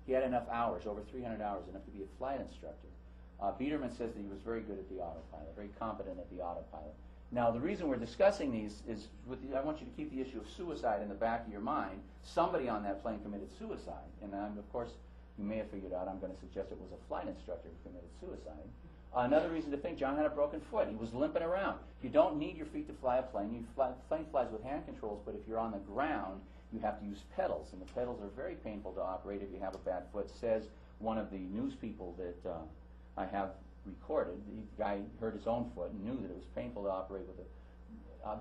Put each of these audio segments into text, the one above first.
He had enough hours, over 300 hours, enough to be a flight instructor. Biederman says that he was very good at the autopilot, very competent at the autopilot. Now, the reason we're discussing these is, I want you to keep the issue of suicide in the back of your mind. Somebody on that plane committed suicide, and of course, you may have figured out I'm going to suggest it was a flight instructor who committed suicide. Another reason to think John had a broken foot. He was limping around. You don't need your feet to fly a plane. Plane flies with hand controls, but if you're on the ground, you have to use pedals, and the pedals are very painful to operate if you have a bad foot, says one of the news people that I have recorded. The guy hurt his own foot and knew that it was painful to operate with it.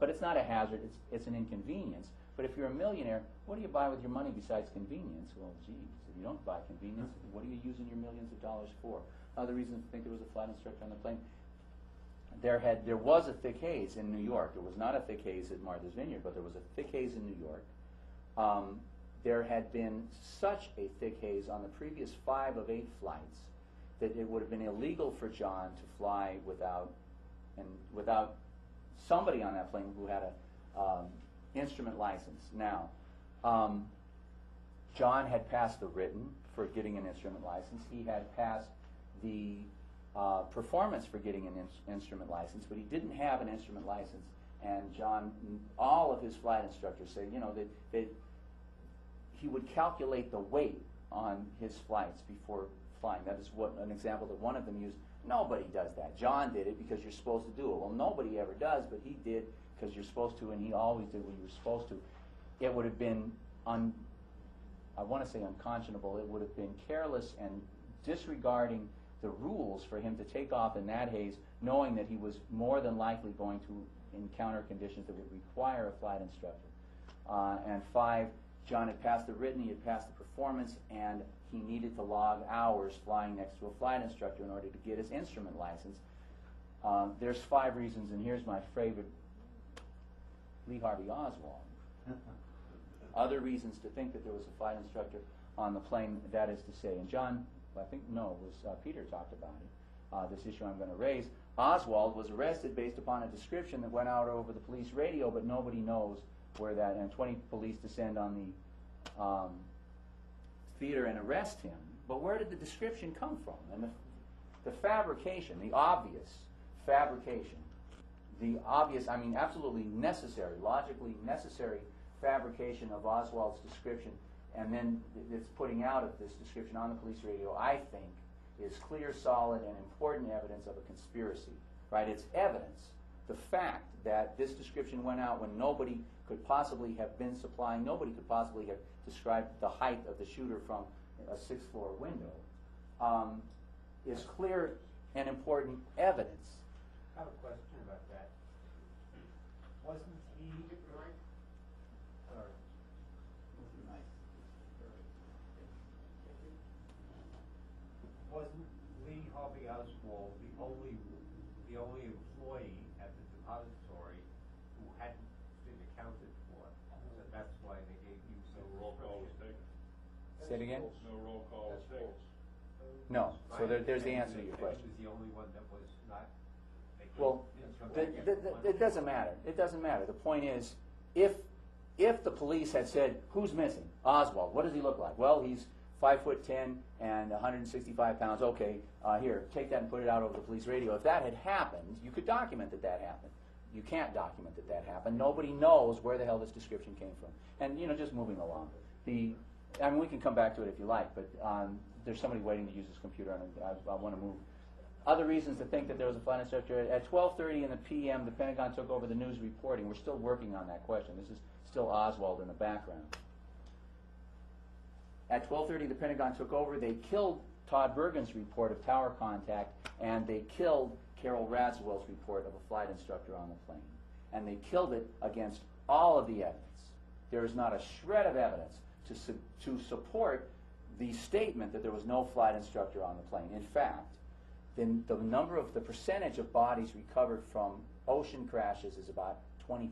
But it's not a hazard, it's an inconvenience. But if you're a millionaire, what do you buy with your money besides convenience? Well, geez, if you don't buy convenience, what are you using your millions of dollars for? Other reasons to think there was a flight instructor on the plane. There was a thick haze in New York. There was not a thick haze at Martha's Vineyard, but there was a thick haze in New York. There had been such a thick haze on the previous 5 of 8 flights that it would have been illegal for John to fly without somebody on that plane who had a instrument license. Now, John had passed the written for getting an instrument license. He had passed the performance for getting an instrument license, but he didn't have an instrument license. And John, all of his flight instructors say, you know, that he would calculate the weight on his flights before flying. That is what an example that one of them used. Nobody does that. John did it because you're supposed to do it. Well, nobody ever does, but he did because you're supposed to, and he always did what you were supposed to. It would have been, I want to say unconscionable, it would have been careless and disregarding the rules for him to take off in that haze, knowing that he was more than likely going to encounter conditions that would require a flight instructor. And 5, John had passed the written, he had passed the performance, and he needed to log hours flying next to a flight instructor in order to get his instrument license. There's 5 reasons, and here's my favorite, Lee Harvey Oswald. Other reasons to think that there was a flight instructor on the plane, that is to say, and John, I think, no, it was Peter talked about it, this issue I'm going to raise. Oswald was arrested based upon a description that went out over the police radio, but nobody knows where that, and 20 police descend on the theater and arrest him. But where did the description come from? And the fabrication, the obvious fabrication, the obvious, I mean absolutely necessary, logically necessary fabrication of Oswald's description, and then it's putting out of this description on the police radio, I think, is clear, solid, and important evidence of a conspiracy, right? It's evidence. The fact that this description went out when nobody could possibly have been supplying, nobody could possibly have described the height of the shooter from a 6th-floor window, is clear and important evidence. I have a question about that. Wasn't he, wasn't Lee Harvey Oswald the only employee at the depository who hadn't been accounted for? So that's why they gave you some roll call was taken. Say it again? No roll call was taken. No. So there's the answer to your question. He was the only one that was not. Well, it doesn't matter. It doesn't matter. The point is, if the police had said, who's missing? Oswald. What does he look like? Well, he's 5'10" and 165 pounds. Okay, here, take that and put it out over the police radio. If that had happened, you could document that that happened. You can't document that that happened. Nobody knows where the hell this description came from. And, you know, just moving along. I mean, we can come back to it if you like, but there's somebody waiting to use this computer, and I want to move. Other reasons to think that there was a flight instructor. At 12:30 in the p.m., the Pentagon took over the news reporting. We're still working on that question. This is still Oswald in the background. At 12:30, the Pentagon took over. They killed Todd Bergen's report of tower contact, and they killed Carol Radziwill's report of a flight instructor on the plane. And they killed it against all of the evidence. There is not a shred of evidence to support the statement that there was no flight instructor on the plane. In fact, the percentage of bodies recovered from ocean crashes is about 20%.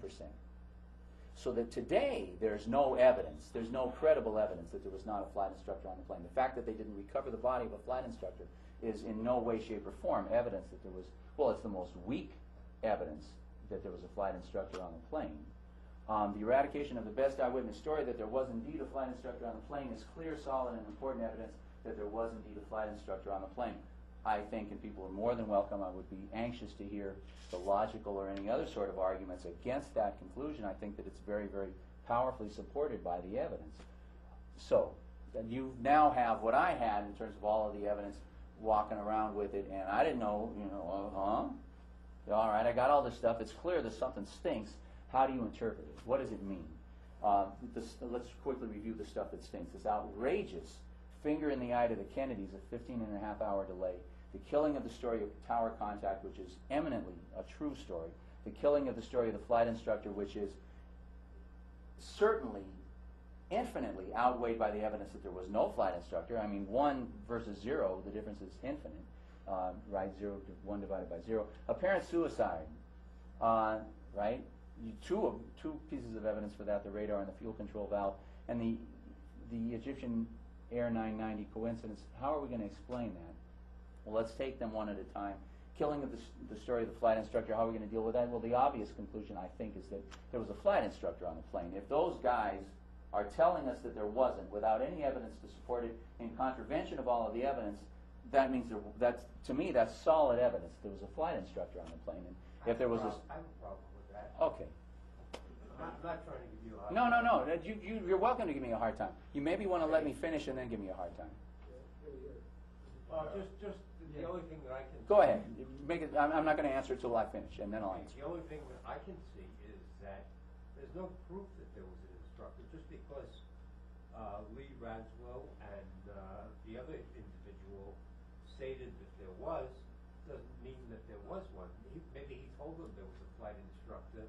So that today there's no evidence, there's no credible evidence that there was not a flight instructor on the plane. The fact that they didn't recover the body of a flight instructor is in no way, shape, or form evidence that there was, well, it's the most weak evidence that there was a flight instructor on the plane. The eradication of the best eyewitness story that there was indeed a flight instructor on the plane is clear, solid, and important evidence that there was indeed a flight instructor on the plane. I think, and people are more than welcome, I would be anxious to hear the logical or any other sort of arguments against that conclusion. I think that it's very, very powerfully supported by the evidence. So, then you now have what I had in terms of all of the evidence walking around with it, and I didn't know, all right, I got all this stuff. It's clear that something stinks. How do you interpret it? What does it mean? Let's quickly review the stuff that stinks. This outrageous finger in the eye to the Kennedys, a 15-and-a-half-hour delay. The killing of the story of tower contact, which is eminently a true story. The killing of the story of the flight instructor, which is certainly infinitely outweighed by the evidence that there was no flight instructor. I mean, 1 versus 0, the difference is infinite. Right, 0 to 1 divided by 0. Apparent suicide, right? Two pieces of evidence for that: the radar and the fuel control valve, and the Egyptian Air 990 coincidence. How are we going to explain that? Well, let's take them one at a time. Killing of the story of the flight instructor. How are we going to deal with that? Well, the obvious conclusion, I think, is that there was a flight instructor on the plane. If those guys are telling us that there wasn't, without any evidence to support it, in contravention of all of the evidence, that means to me, that's solid evidence. There was a flight instructor on the plane, and if there was I have a problem with that. okay. I'm not trying to give you a hard No. time. You're welcome to give me a hard time. You maybe want to let me finish and then give me a hard time. Just the only thing that I can Go ahead. Make it. I'm not going to answer until I finish, and then I'll answer. The only thing that I can see is that there's no proof that there was an instructor. Just because Lee Raswell and the other individual stated that there was, doesn't mean that there was one. Maybe he told them there was a flight instructor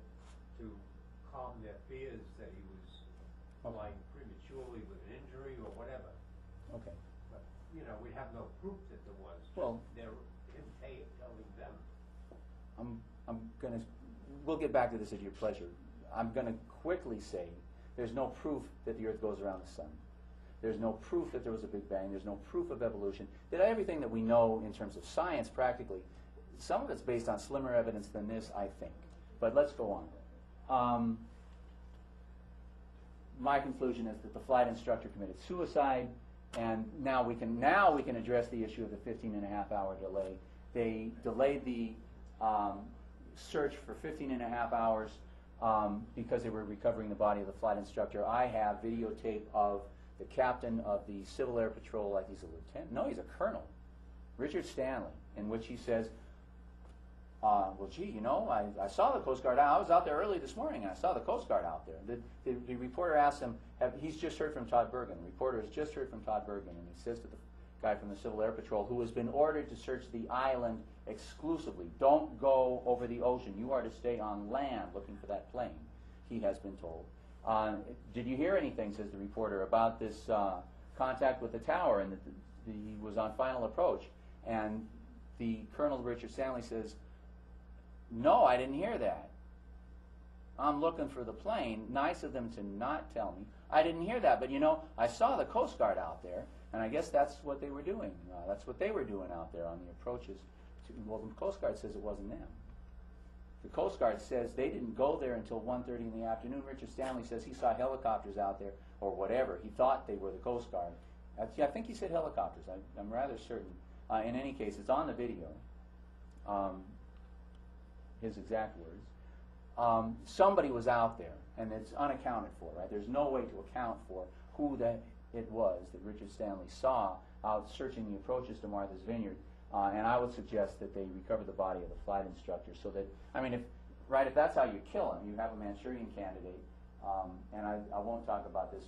to calm their fears that he was flying prematurely with an injury or whatever. Okay. But, we have no proof that there was. Well, they're him telling them. I'm going to. We'll get back to this at your pleasure. I'm going to quickly say there's no proof that the Earth goes around the sun. There's no proof that there was a Big Bang. There's no proof of evolution. That everything that we know in terms of science, practically, some of it's based on slimmer evidence than this, I think. But let's go on. My conclusion is that the flight instructor committed suicide, and now we can address the issue of the 15-and-a-half-hour delay. They delayed the search for 15-and-a-half hours because they were recovering the body of the flight instructor. I have videotape of the captain of the Civil Air Patrol, like he's a lieutenant. No, he's a colonel, Richard Stanley, in which he says, well, gee, I saw the Coast Guard. I was out there early this morning, and I saw the Coast Guard out there. The reporter asked him, he's just heard from Todd Bergen. The reporter has just heard from Todd Bergen, and he says to the guy from the Civil Air Patrol, who has been ordered to search the island exclusively, don't go over the ocean. You are to stay on land looking for that plane, he has been told. Did you hear anything, says the reporter, about this contact with the tower, and that he was on final approach? And the Colonel Richard Stanley says, no, I didn't hear that. I'm looking for the plane. Nice of them to not tell me. I didn't hear that, but I saw the Coast Guard out there, and I guess that's what they were doing. That's what they were doing out there on the approaches. Well, the Coast Guard says it wasn't them. The Coast Guard says they didn't go there until 1:30 in the afternoon. Richard Stanley says he saw helicopters out there, or whatever. He thought they were the Coast Guard. I think he said helicopters. I'm rather certain. In any case, it's on the video. His exact words. Somebody was out there, and it's unaccounted for, right? There's no way to account for who it was that Richard Stanley saw out searching the approaches to Martha's Vineyard. And I would suggest that they recover the body of the flight instructor, so that, if that's how you kill him, you have a Manchurian candidate, and I won't talk about this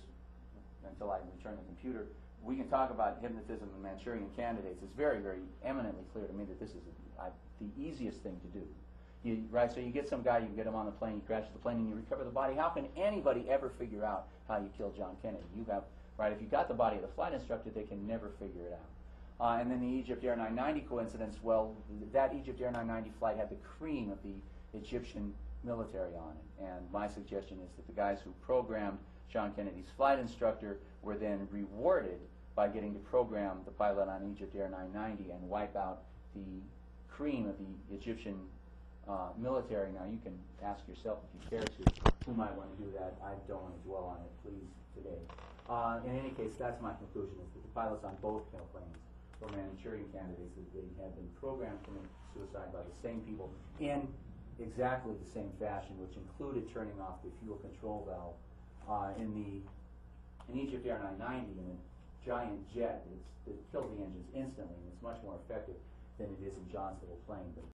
until I return the computer. We can talk about hypnotism and Manchurian candidates. It's very, very eminently clear to me that this is the easiest thing to do. So you get some guy, you get him on the plane, you crash the plane, and you recover the body. How can anybody ever figure out how you killed John Kennedy? If you got the body of the flight instructor, they can never figure it out. And then the Egypt Air 990 coincidence, well, that Egypt Air 990 flight had the cream of the Egyptian military on it. And my suggestion is that the guys who programmed John Kennedy's flight instructor were then rewarded by getting to program the pilot on Egypt Air 990 and wipe out the cream of the Egyptian military. Now, you can ask yourself if you care to, who might want to do that. I don't want to dwell on it, please, today. In any case, that's my conclusion, is that the pilots on both planes were Manchurian candidates, that they had been programmed to commit suicide by the same people in exactly the same fashion, which included turning off the fuel control valve in Egypt Air 990 in a giant jet. It killed the engines instantly, and it's much more effective than it is in John's little plane. But